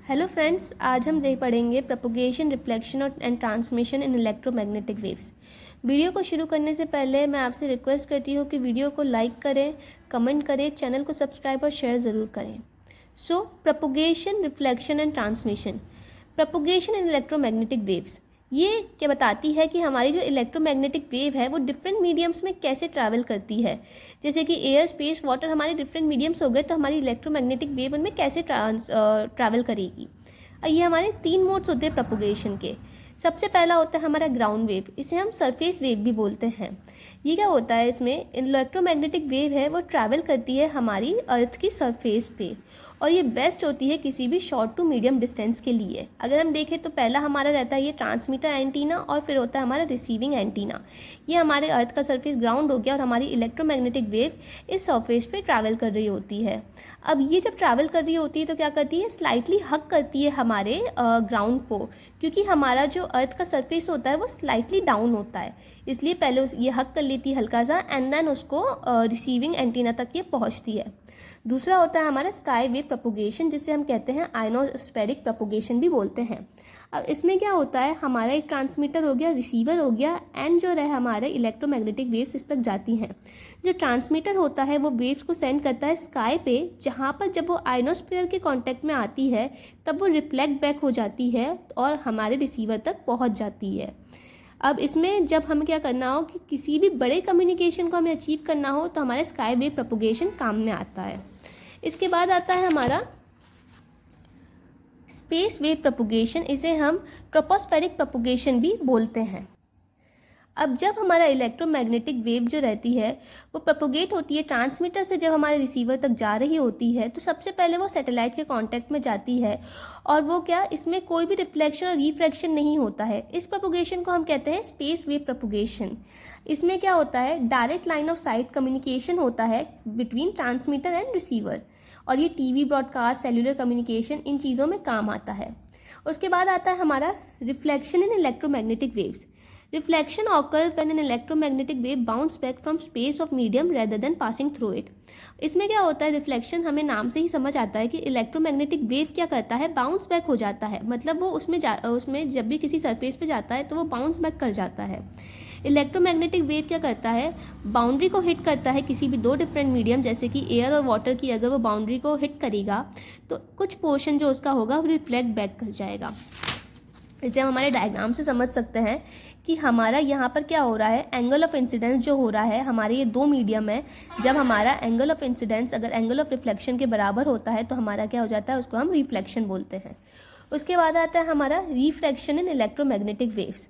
Hello friends, आज हम पढ़ेंगे प्रोपगेशन, रिफ्लेक्शन और and transmission in electromagnetic waves. Video को शुरू करने से पहले मैं आपसे रिक्वेस्ट करती हूँ कि वीडियो को लाइक करें, कमेंट करें, चैनल को सब्सक्राइब और शेयर ज़रूर करें। So propagation, reflection and transmission. Propagation in electromagnetic waves ये क्या बताती है कि हमारी जो इलेक्ट्रोमैग्नेटिक वेव है वो डिफरेंट मीडियम्स में कैसे ट्रैवल करती है। जैसे कि एयर, स्पेस, वाटर हमारे डिफरेंट मीडियम्स हो गए, तो हमारी इलेक्ट्रोमैग्नेटिक वेव उनमें कैसे ट्रैवल करेगी। ये हमारे 3 मोड्स होते हैं प्रोपगेशन के। सबसे पहला होता है हमारा ग्राउंड वेव, इसे हम सरफेस वेव भी बोलते हैं। ये क्या होता है, इसमें इलेक्ट्रोमैग्नेटिक वेव है वो ट्रैवल करती है हमारी अर्थ की सरफेस पे, और ये बेस्ट होती है किसी भी शॉर्ट टू मीडियम डिस्टेंस के लिए। अगर हम देखें तो पहला हमारा रहता है ये ट्रांसमीटर एंटीना, और फिर होता है हमारा रिसीविंग एंटीना। ये हमारे अर्थ का सरफेस ग्राउंड हो गया, और हमारी इलेक्ट्रोमैग्नेटिक वेव इस सरफेस पे ट्रैवल कर रही होती है। अब ये जब ट्रैवल कर रही होती है तो क्या करती है, स्लाइटली हक करती है हमारे ग्राउंड को, क्योंकि हमारा जो अर्थ का सरफेस होता है वो स्लाइटली डाउन होता है, इसलिए पहले ये हक कर लेती है हल्का सा, एंड देन उसको रिसीविंग एंटीना तक ये पहुंचती है। दूसरा होता है हमारा स्काई वेव प्रोपगेशन, जिसे हम कहते हैं आयनोस्फेरिक प्रोपगेशन भी बोलते हैं। अब इसमें क्या होता है, हमारा एक ट्रांसमीटर हो गया, रिसीवर हो गया, एंड जो है हमारे इलेक्ट्रोमैग्नेटिक वेव्स इस तक जाती हैं। जो ट्रांसमीटर होता है वो वेव्स को सेंड करता है स्काई पे, जहाँ पर जब वो आयनोस्फेयर के कांटेक्ट में आती है तब वो रिफ्लेक्ट बैक हो जाती है और हमारे रिसीवर तक पहुँच जाती है। अब इसमें जब हमें क्या करना हो कि किसी भी बड़े कम्युनिकेशन को हमें अचीव करना हो तो हमारे स्काई वेव प्रोपगेशन काम में आता है। इसके बाद आता है हमारा स्पेस वेव प्रोपगेशन, इसे हम ट्रोपोस्फेरिक प्रोपगेशन भी बोलते हैं। अब जब हमारा इलेक्ट्रोमैग्नेटिक वेव जो रहती है वो प्रोपोगेट होती है ट्रांसमीटर से, जब हमारे रिसीवर तक जा रही होती है तो सबसे पहले वो सैटेलाइट के कांटेक्ट में जाती है, और वो क्या, इसमें कोई भी रिफ्लेक्शन और रिफ्रैक्शन नहीं होता है। इस प्रोपोगेशन को हम कहते हैं स्पेस वेव प्रोपोगेशन। इसमें क्या होता है, direct line of site communication होता है बिटवीन ट्रांसमीटर एंड रिसीवर, और ये टीवी ब्रॉडकास्ट, सेल्युलर कम्युनिकेशन, इन चीज़ों में काम आता है। उसके बाद आता है हमारा reflection in electromagnetic waves. Reflection occurs when an electromagnetic wave bounce back from space of medium rather than passing through it. इसमें क्या होता है, रिफ्लेक्शन हमें नाम से ही समझ आता है कि इलेक्ट्रोमैग्नेटिक वेव क्या करता है, बाउंस बैक हो जाता है। मतलब वो उसमें जब भी किसी सरफेस पे जाता है तो वो बाउंस बैक कर जाता है। इलेक्ट्रोमैग्नेटिक वेव क्या करता है, बाउंड्री को हिट करता है किसी भी 2 डिफरेंट मीडियम, जैसे कि एयर और वाटर की। अगर वो बाउंड्री को हिट करेगा तो कुछ पोर्शन जो उसका होगा वो रिफ्लेक्ट बैक कर जाएगा। इसे हम हमारे डायग्राम से समझ सकते हैं कि हमारा यहाँ पर क्या हो रहा है, एंगल ऑफ इंसिडेंस जो हो रहा है, हमारे ये 2 मीडियम है। जब हमारा एंगल ऑफ इंसिडेंस अगर एंगल ऑफ रिफ्लेक्शन के बराबर होता है तो हमारा क्या हो जाता है, उसको हम रिफ्लेक्शन बोलते हैं। उसके बाद आता है हमारा रिफ्रैक्शन इन electromagnetic waves.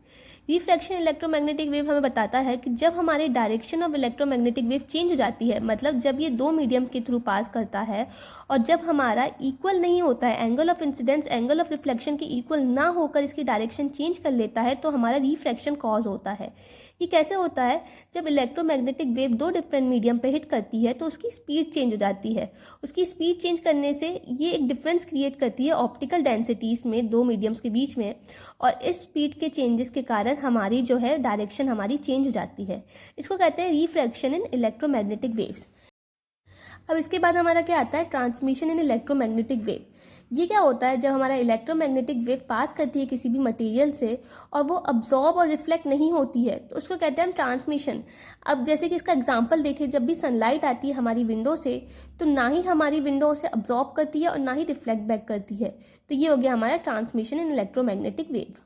Refraction electromagnetic wave हमें बताता है कि जब हमारी direction of electromagnetic wave change हो जाती है, मतलब जब ये 2 मीडियम के थ्रू पास करता है और जब हमारा इक्वल नहीं होता है, angle of incidence angle of reflection के इक्वल ना होकर इसकी डायरेक्शन चेंज कर लेता है, तो हमारा रिफ्रैक्शन कॉज होता है। ये कैसे होता है, जब इलेक्ट्रोमैग्नेटिक वेव 2 डिफरेंट मीडियम पे हिट करती है तो उसकी स्पीड चेंज हो जाती है। उसकी स्पीड चेंज करने से ये एक डिफरेंस क्रिएट करती है ऑप्टिकल डेंसिटीज़ में 2 मीडियम्स के बीच में, और इस स्पीड के चेंजेस के कारण हमारी जो है डायरेक्शन हमारी चेंज हो जाती है। इसको कहते हैं रिफ्रैक्शन इन इलेक्ट्रोमैग्नेटिक वेव्स। अब इसके बाद हमारा क्या आता है, ट्रांसमिशन इन इलेक्ट्रोमैग्नेटिक वेव। ये क्या होता है, जब हमारा इलेक्ट्रोमैग्नेटिक वेव पास करती है किसी भी मटेरियल से और वो अब्जॉर्ब और रिफ्लेक्ट नहीं होती है, तो उसको कहते हैं हम ट्रांसमिशन। अब जैसे कि इसका एग्जांपल देखें, जब भी सनलाइट आती है हमारी विंडो से तो ना ही हमारी विंडो उसे अब्जॉर्ब करती है और ना ही रिफ्लेक्ट बैक करती है, तो ये हो गया हमारा ट्रांसमिशन इन इलेक्ट्रोमैग्नेटिक वेव।